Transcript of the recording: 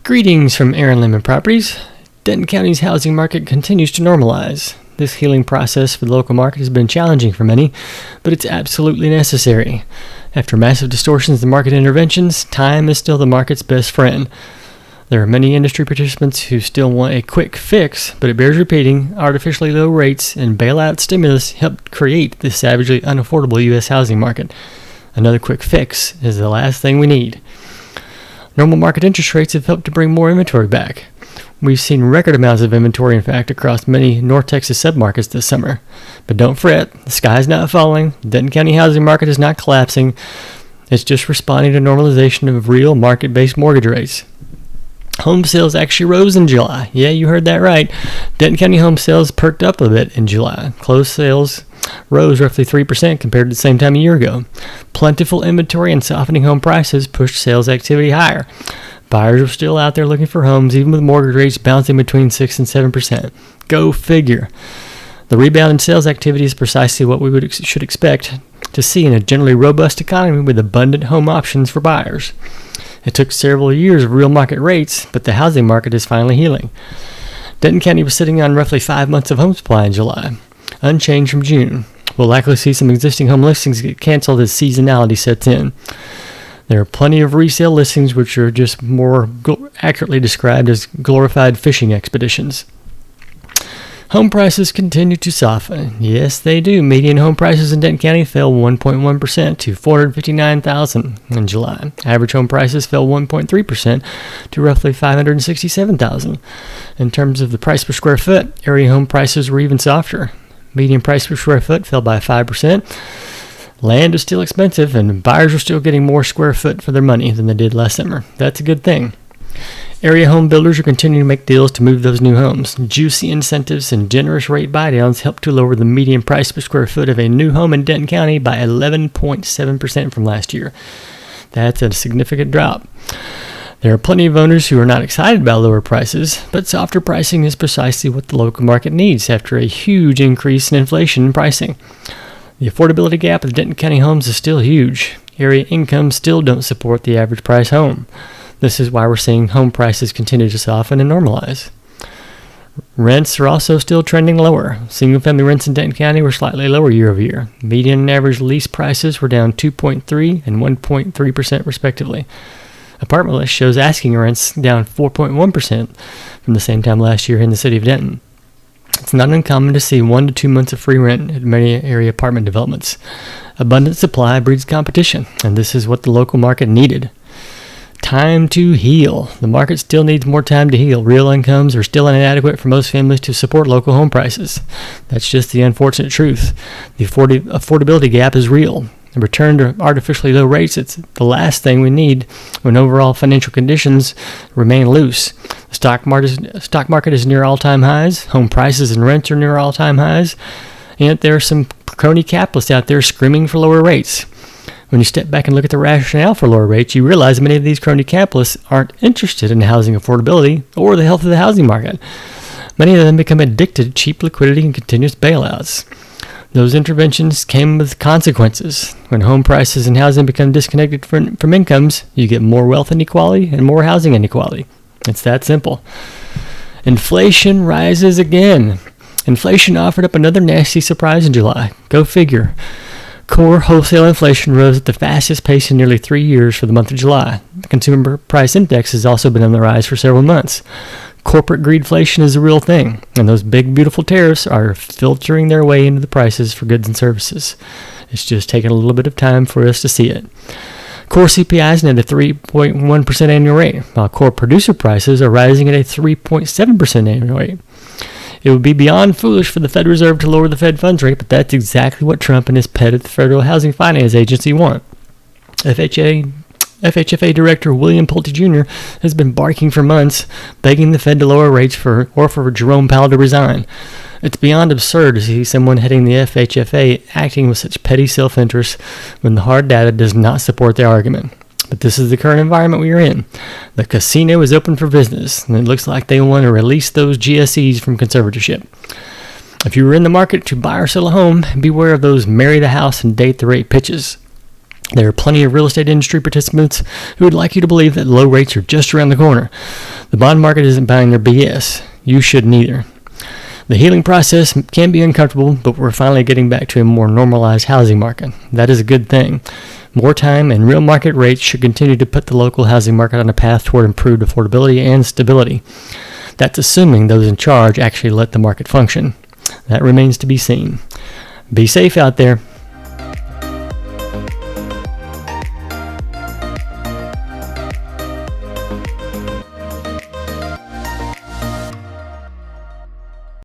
Greetings from Aaron Layman Properties. Denton County's housing market continues to normalize. This healing process for the local market has been challenging for many, but it's absolutely necessary. After massive distortions in market interventions, time is still the market's best friend. There are many industry participants who still want a quick fix, but it bears repeating, artificially low rates and bailout stimulus helped create the savagely unaffordable U.S. housing market. Another quick fix is the last thing we need. Normal market interest rates have helped to bring more inventory back. We've seen record amounts of inventory, in fact, across many North Texas submarkets this summer. But don't fret, the sky's not falling. The Denton County housing market is not collapsing. It's just responding to normalization of real market-based mortgage rates. Home sales actually rose in July. Yeah, you heard that right. Denton County home sales perked up a bit in July. Closed sales rose roughly 3% compared to the same time a year ago. Plentiful inventory and softening home prices pushed sales activity higher. Buyers are still out there looking for homes, even with mortgage rates bouncing between 6 and 7%. Go figure. The rebound in sales activity is precisely what we should expect to see in a generally robust economy with abundant home options for buyers. It took several years of real market rates, but the housing market is finally healing. Denton County was sitting on roughly 5 months of home supply in July, unchanged from June. We'll likely see some existing home listings get canceled as seasonality sets in. There are plenty of resale listings which are just more accurately described as glorified fishing expeditions. Home prices continue to soften. Yes, they do. Median home prices in Denton County fell 1.1% to $459,000 in July. Average home prices fell 1.3% to roughly $567,000. In terms of the price per square foot, area home prices were even softer. Median price per square foot fell by 5%. Land is still expensive, and buyers are still getting more square foot for their money than they did last summer. That's a good thing. Area home builders are continuing to make deals to move those new homes. Juicy incentives and generous rate buydowns help to lower the median price per square foot of a new home in Denton County by 11.7% from last year. That's a significant drop. There are plenty of owners who are not excited about lower prices, but softer pricing is precisely what the local market needs after a huge increase in inflation and pricing. The affordability gap of Denton County homes is still huge. Area incomes still don't support the average price home. This is why we're seeing home prices continue to soften and normalize. Rents are also still trending lower. Single-family rents in Denton County were slightly lower year over year. Median and average lease prices were down 2.3% and 1.3% respectively. Apartment List shows asking rents down 4.1% from the same time last year in the city of Denton. It's not uncommon to see 1 to 2 months of free rent at many area apartment developments. Abundant supply breeds competition, and this is what the local market needed. Time to heal. The market still needs more time to heal. Real incomes are still inadequate for most families to support local home prices. That's just the unfortunate truth. The affordability gap is real. A return to artificially low rates, it's the last thing we need when overall financial conditions remain loose. The stock market is near all-time highs. Home prices and rents are near all-time highs. And there are some crony capitalists out there screaming for lower rates. When you step back and look at the rationale for lower rates, you realize many of these crony capitalists aren't interested in housing affordability or the health of the housing market. Many of them become addicted to cheap liquidity and continuous bailouts. Those interventions came with consequences. When home prices and housing become disconnected from incomes, you get more wealth inequality and more housing inequality. It's that simple. Inflation rises again. Inflation offered up another nasty surprise in July. Go figure. Core wholesale inflation rose at the fastest pace in nearly 3 years for the month of July. The Consumer Price Index has also been on the rise for several months. Corporate greedflation is a real thing, and those big, beautiful tariffs are filtering their way into the prices for goods and services. It's just taking a little bit of time for us to see it. Core CPI is at a 3.1% annual rate, while core producer prices are rising at a 3.7% annual rate. It would be beyond foolish for the Fed Reserve to lower the Fed funds rate, but that's exactly what Trump and his pet at the Federal Housing Finance Agency want. FHFA Director William Pulte Jr. has been barking for months, begging the Fed to lower rates or for Jerome Powell to resign. It's beyond absurd to see someone heading the FHFA acting with such petty self-interest when the hard data does not support their argument. But this is the current environment we are in. The casino is open for business, and it looks like they want to release those GSEs from conservatorship. If you were in the market to buy or sell a home, beware of those marry the house and date the rate pitches. There are plenty of real estate industry participants who would like you to believe that low rates are just around the corner. The bond market isn't buying their BS. You shouldn't either. The healing process can be uncomfortable, but we're finally getting back to a more normalized housing market. That is a good thing. More time and real market rates should continue to put the local housing market on a path toward improved affordability and stability. That's assuming those in charge actually let the market function. That remains to be seen. Be safe out there.